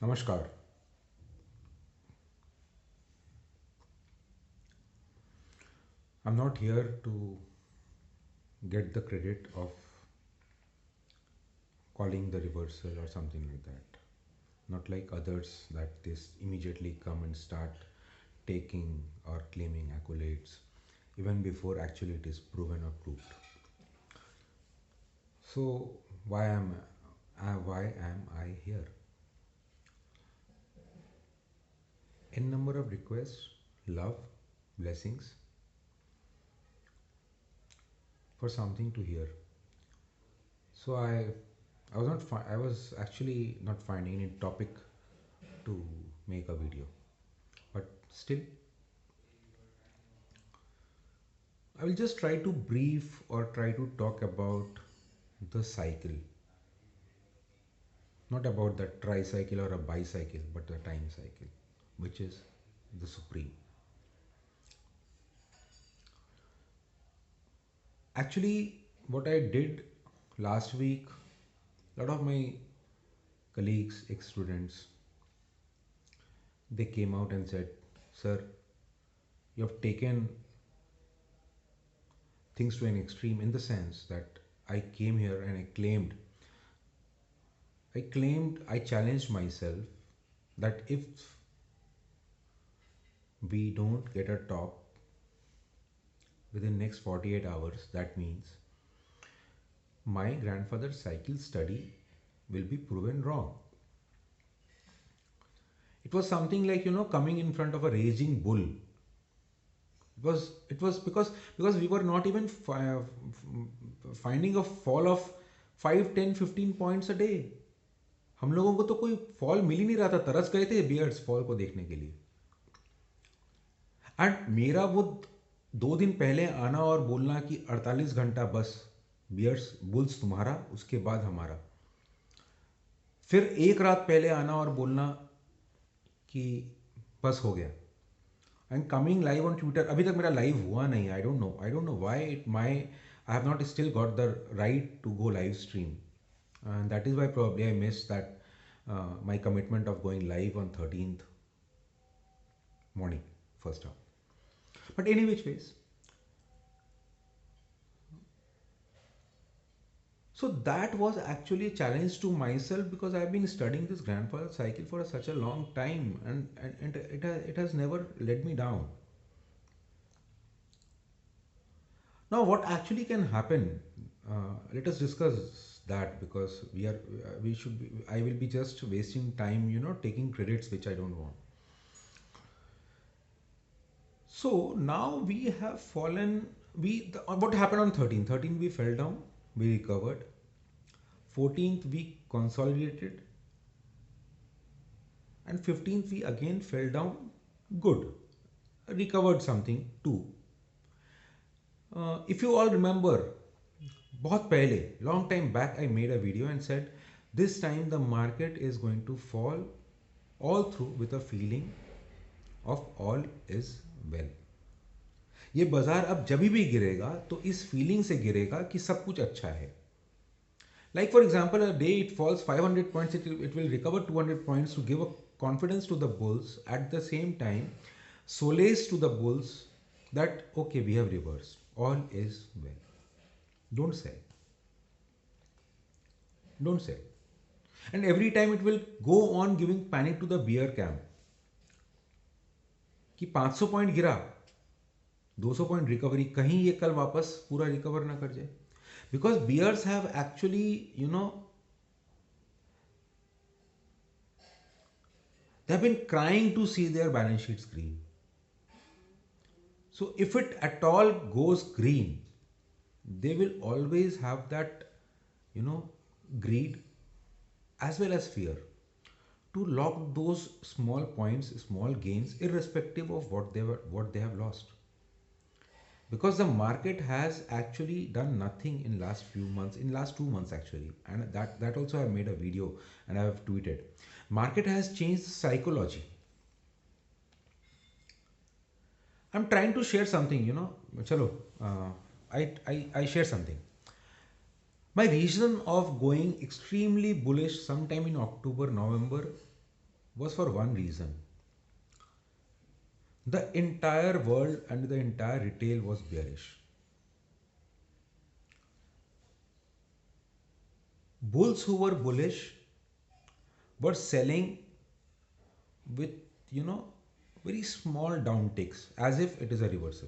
Namaskar. I'm not here to get the credit of calling the reversal or something like that. Not like others that this immediately come and start taking or claiming accolades even before actually it is proven or proved. So why am I here? N number of requests, love, blessings for something to hear. So I was actually not finding any topic to make a video. But still, I will just try to brief or try to talk about the cycle, not about the tricycle or a bicycle, but the time cycle, which is the supreme. Actually, what I did last week, a lot of my colleagues, ex students, they came out and said, "Sir, you have taken things to an extreme in the sense that I came here and I challenged myself that if we don't get a top within next 48 hours, that means my grandfather's cycle study will be proven wrong. It was something like, coming in front of a raging bull. It was because we were not even finding a fall of 5, 10, 15 points a day. हम लोगों को तो कोई fall मिल ही नहीं रहा था, तरस गए थे बियर्ड्स फॉल को देखने के लिए. एंड मेरा वो 2 दिन पहले आना और बोलना कि 48 घंटा बस बियर्स बुल्स तुम्हारा, उसके बाद हमारा. फिर एक रात पहले आना और बोलना कि बस हो गया. And coming live on Twitter, अभी तक मेरा लाइव हुआ नहीं. I don't know why it my I have not still got the right to go live stream. And that is why probably I miss that my commitment of going live on 13th morning, first half. But any which ways, so that was actually a challenge to myself because I've been studying this grandfather cycle for such a long time, and it has never let me down. Now, what actually can happen? Let us discuss that because we should be, I will be just wasting time, taking credits which I don't want. So now we have fallen. What happened on 13? 13 we fell down, we recovered. 14th we consolidated, and 15th we again fell down. Good, recovered something too. If you all remember, बहुत पहले, long time back, I made a video and said this time the market is going to fall all through with a feeling of all is well. ये बाजार अब जब भी गिरेगा तो इस फीलिंग से गिरेगा कि सब कुछ अच्छा है. Like for example, a day it falls 500 points, it will recover 200 points to give a confidence to the bulls. At the same time, solace to the bulls that okay, we have reversed. All is well. Don't sell. Don't sell. And every time it will go on giving panic to the bear camp. कि 500 point गिरा, 200 point recovery, कहीं ये कल वापस पूरा recover ना कर जाए. Because bears have actually, they've been crying to see their balance sheets green. So if it at all goes green, they will always have that, you know, greed as well as fear to lock those small points, small gains, irrespective of what they have lost. Because the market has actually done nothing in last few months, in last 2 months actually, and that also I made a video and I have tweeted. Market has changed psychology. I'm trying to share something, chalo, I share something. My reason of going extremely bullish sometime in October, November was for one reason. The entire world and the entire retail was bearish. Bulls who were bullish were selling with, you know, very small downticks as if it is a reversal.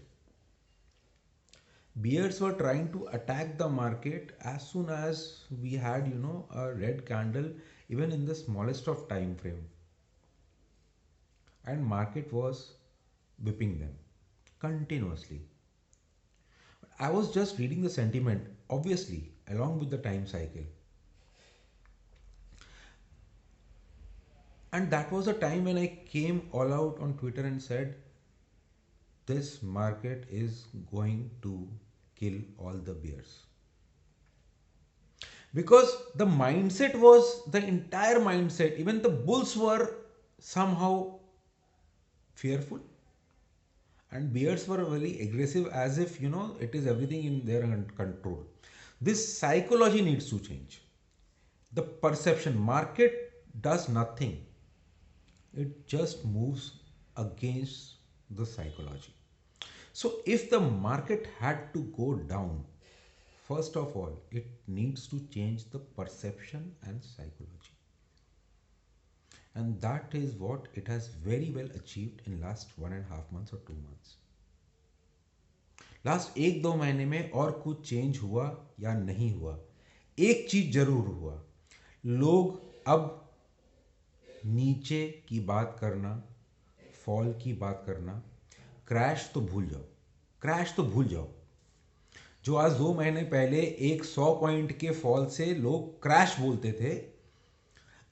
Bears were trying to attack the market as soon as we had, a red candle even in the smallest of time frame, and market was whipping them continuously. I was just reading the sentiment, obviously, along with the time cycle. And that was the time when I came all out on Twitter and said, this market is going to kill all the bears. Because the mindset was the entire mindset, even the bulls were somehow fearful, and bears were very aggressive as if, it is everything in their control. This psychology needs to change. The perception market does nothing, it just moves against the psychology. So if the market had to go down, first of all, it needs to change the perception and psychology. And that is what it has very well achieved in last 1.5 months or 2 months. Last 1-2 महीने में और कुछ change हुआ या नहीं हुआ, एक चीज जरूर हुआ, लोग अब नीचे की बात करना, फॉल की बात करना, क्रैश तो भूल जाओ, क्रैश तो भूल जाओ। जो आज 2 महीने पहले एक 100 पॉइंट के फॉल से लोग क्रैश बोलते थे,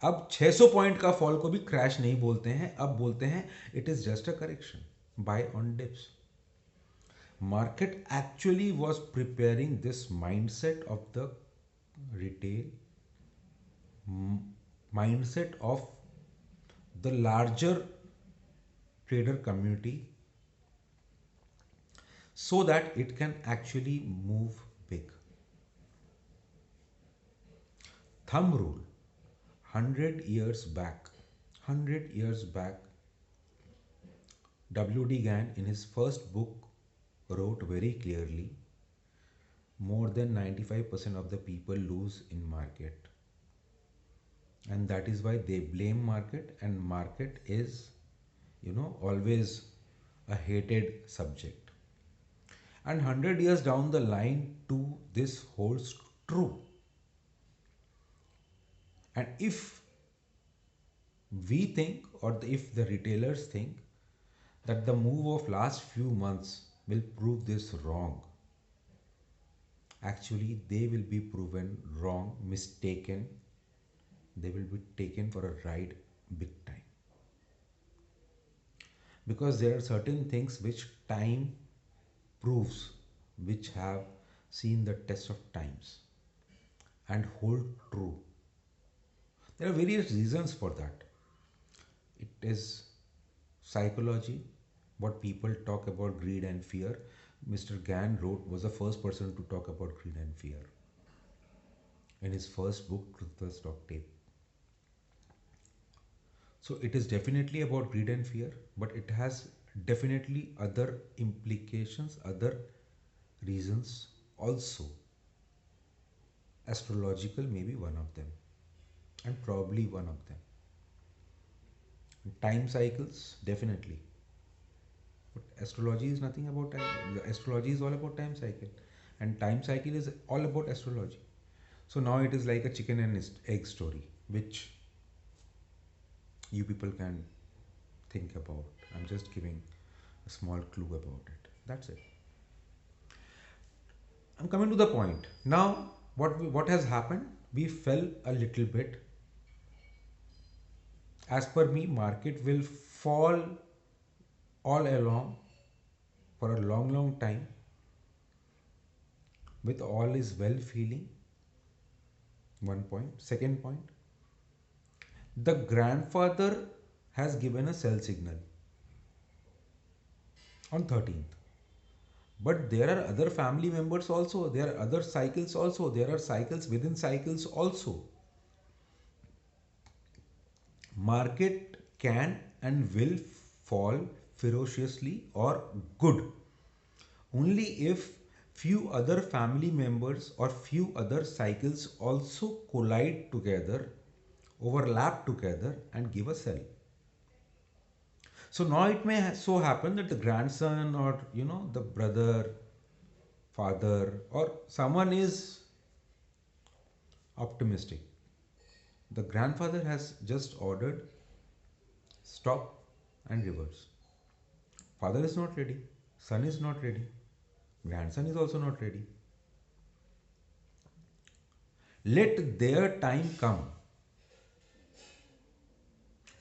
अब 600 पॉइंट का फॉल को भी क्रैश नहीं बोलते हैं, अब बोलते हैं it is just a correction, buy on dips. Market actually was preparing this mindset of the retail, mindset of the larger trader community, so that it can actually move big. Thumb rule, 100 years back, W.D. Gann in his first book wrote very clearly, more than 95% of the people lose in market, and that is why they blame market, and market is, always a hated subject. And 100 years down the line too, this holds true. And if we think, or if the retailers think that the move of last few months will prove this wrong, actually they will be proven wrong, mistaken. They will be taken for a ride big time, because there are certain things which time proves, which have seen the test of times and hold true. There are various reasons for that. It is psychology, what people talk about greed and fear. Mr. Gann was the first person to talk about greed and fear in his first book, Truth the Stock Tape. So it is definitely about greed and fear, but it has definitely other implications, other reasons also. Astrological may be one of them, and probably one of them. Time cycles, definitely. But astrology is nothing about time. Astrology is all about time cycle, and time cycle is all about astrology. So now it is like a chicken and egg story, which you people can think about. I'm just giving a small clue about it. That's it. I'm coming to the point. Now, what has happened? We fell a little bit. As per me, market will fall all along for a long time with all is well feeling. One point. Second point, the grandfather has given a sell signal on 13th. But there are other family members also, there are other cycles also, there are cycles within cycles also. Market can and will fall ferociously or good only if few other family members or few other cycles also collide together, overlap together and give a cell. So now it may so happen that the grandson or the brother, father or someone is optimistic. The grandfather has just ordered stop and reverse. Father is not ready, son is not ready, grandson is also not ready. Let their time come.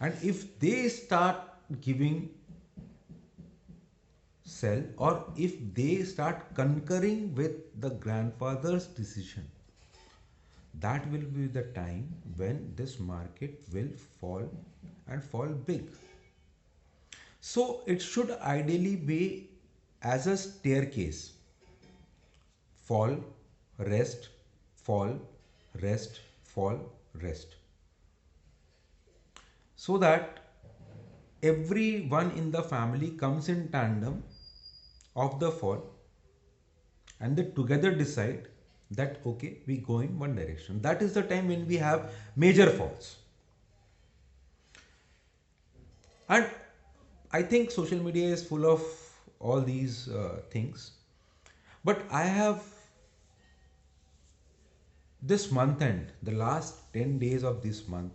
And if they start giving sell or if they start concurring with the grandfather's decision, that will be the time when this market will fall and fall big. So it should ideally be as a staircase: fall, rest, fall, rest, fall, rest. So that everyone in the family comes in tandem of the fall and they together decide that okay, we go in one direction. That is the time when we have major falls. And I think social media is full of all these things. But I have this month end, the last 10 days of this month,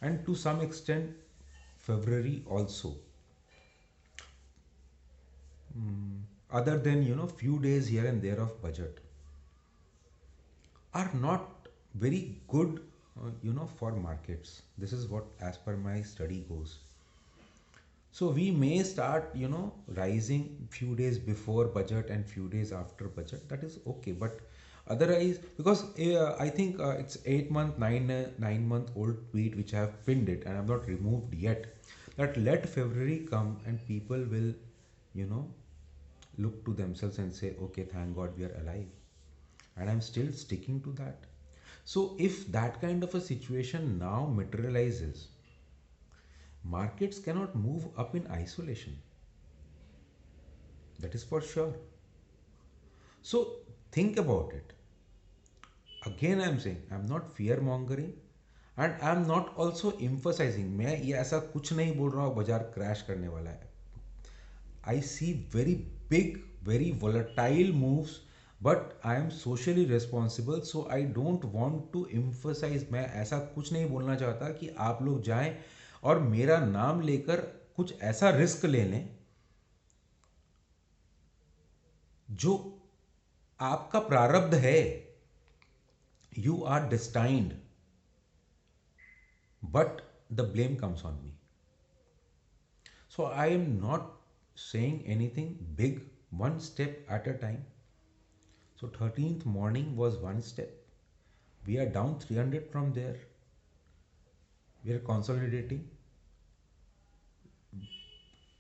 and to some extent February also, other than few days here and there of budget, are not very good for markets. This is what as per my study goes. So we may start rising few days before budget and few days after budget. That is okay, but otherwise, because I think it's 8 month, 9 month old tweet which I have pinned it and I have not removed yet. That let February come and people will you know look to themselves and say, okay, thank God we are alive. And I'm still sticking to that. So if that kind of a situation now materializes, markets cannot move up in isolation. That is for sure. So think about it. Again, I'm saying I'm not fear mongering and I'm not also emphasizing. मैं ये ऐसा कुछ नहीं बोल रहा हूँ बाजार crash करने वाला है. I see very big, very volatile moves, but I am socially responsible, so I don't want to emphasize. मैं ऐसा कुछ नहीं बोलना चाहता कि आप लोग जाएं और मेरा नाम लेकर कुछ ऐसा रिस्क ले लें जो आपका प्रारब्ध है. You are destined, but the blame comes on me. So I am not saying anything big, one step at a time. So 13th morning was one step. We are down 300 from there. We are consolidating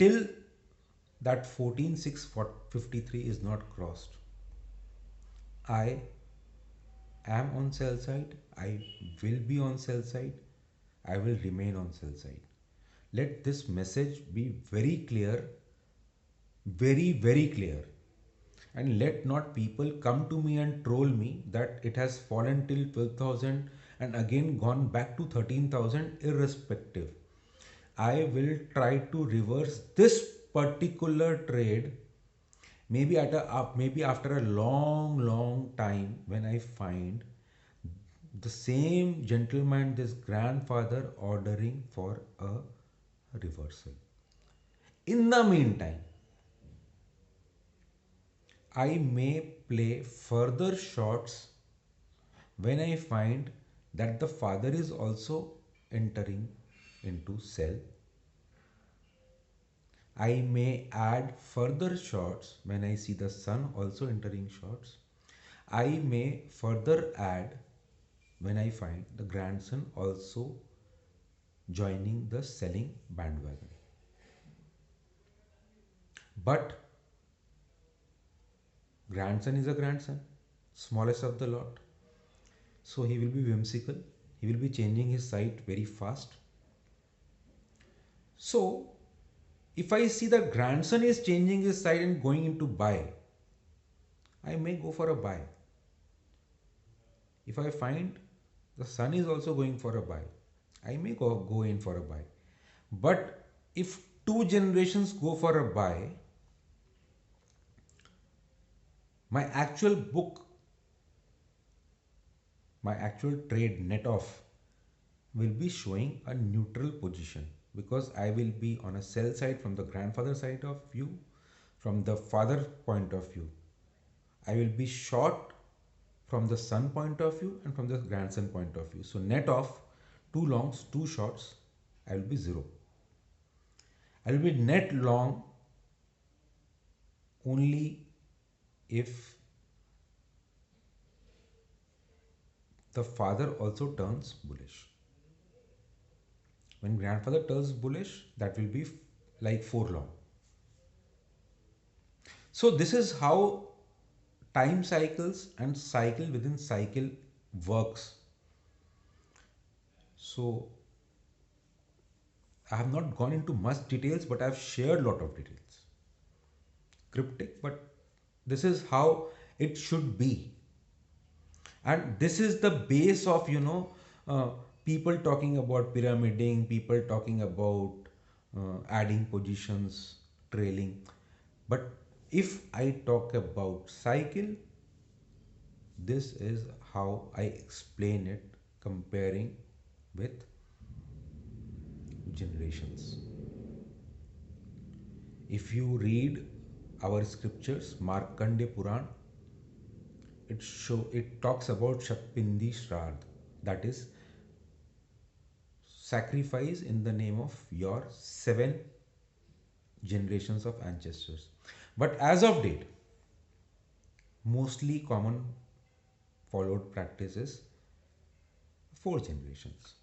till that 14,653 is not crossed. I am on sell side. I will be on sell side. I will remain on sell side. Let this message be very clear, very, very clear. And let not people come to me and troll me that it has fallen till 12,000 and again gone back to 13,000 irrespective. I will try to reverse this particular trade maybe after a long time when I find the same gentleman, this grandfather ordering for a reversal. In the meantime, I may play further shots when I find that the father is also entering into sell. I may add further shots when I see the son also entering shots. I may further add when I find the grandson also joining the selling bandwagon. But grandson is a grandson, smallest of the lot. So he will be whimsical. He will be changing his site very fast. So if I see that grandson is changing his side and going into buy, I may go for a buy. If I find the son is also going for a buy, I may go in for a buy. But if two generations go for a buy, my actual book, my actual trade net off will be showing a neutral position, because I will be on a sell side from the grandfather side of view, from the father point of view. I will be short from the son point of view and from the grandson point of view. So net off, two longs, two shorts, I will be zero. I will be net long only if the father also turns bullish. When grandfather turns bullish, that will be like 4 long. So this is how time cycles and cycle within cycle works. So I have not gone into much details, but I have shared a lot of details. Cryptic, but this is how it should be. And this is the base of, uh, people talking about pyramiding, people talking about adding positions, trailing. But if I talk about cycle, this is how I explain it, comparing with generations. If you read our scriptures, Markandeya Puran, it talks about Shakpindi Shraddha, that is sacrifice in the name of your 7 generations of ancestors. But as of date, mostly common followed practice is 4 generations.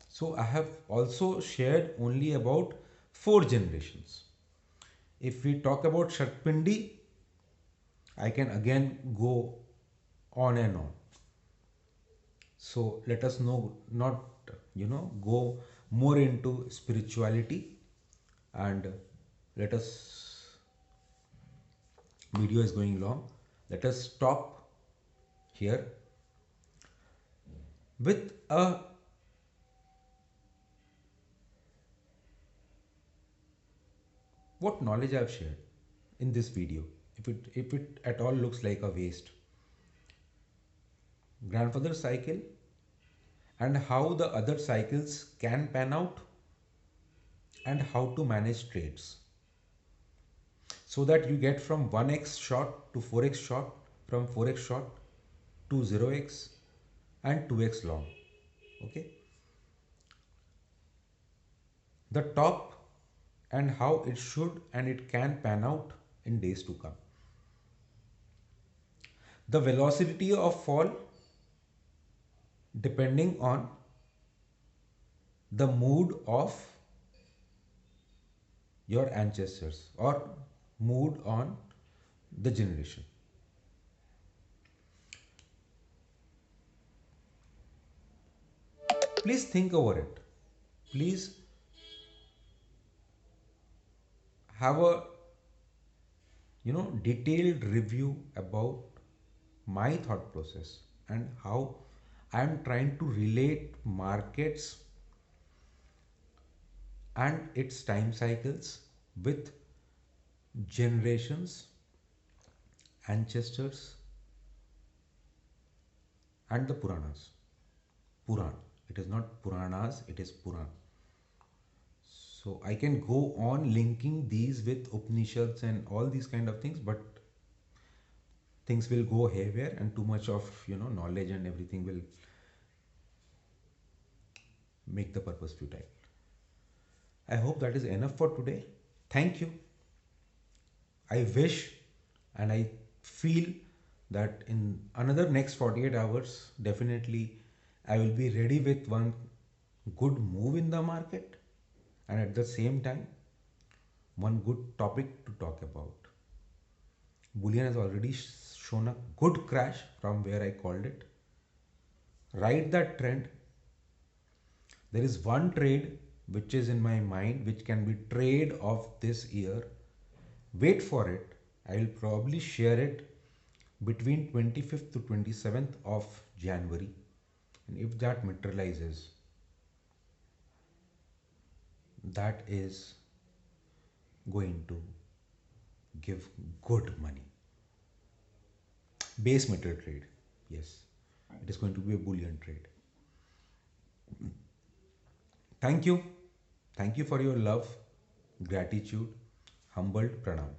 So I have also shared only about 4 generations. If we talk about Shakpindi, I can again go on and on. So let us know not go more into spirituality, and let us, video is going long. Let us stop here with a what knowledge I have shared in this video. If it at all looks like a waste, grandfather cycle and how the other cycles can pan out, and how to manage trades, so that you get from 1x short to 4x short, from 4x short to 0x and 2x long. Okay, the top, and how it should and it can pan out in days to come. The velocity of fall depending on the mood of your ancestors, or mood on the generation. Please think over it. Please have a detailed review about my thought process and how I am trying to relate markets and its time cycles with generations, ancestors, and the Puranas. Puran. It is not Puranas, it is Puran. So I can go on linking these with Upanishads and all these kind of things, but things will go haywire and too much of knowledge and everything will make the purpose futile. I hope that is enough for today. Thank you. I wish and I feel that in another next 48 hours, definitely I will be ready with one good move in the market, and at the same time, one good topic to talk about. Bullion has already shown a good crash from where I called it. Ride that trend. There is one trade which is in my mind which can be trade of this year. Wait for it. I will probably share it between 25th to 27th of January. And if that materializes, that is going to give good money. Base metal trade. Yes. It is going to be a bullion trade. Thank you. Thank you for your love, gratitude, humbled pranam.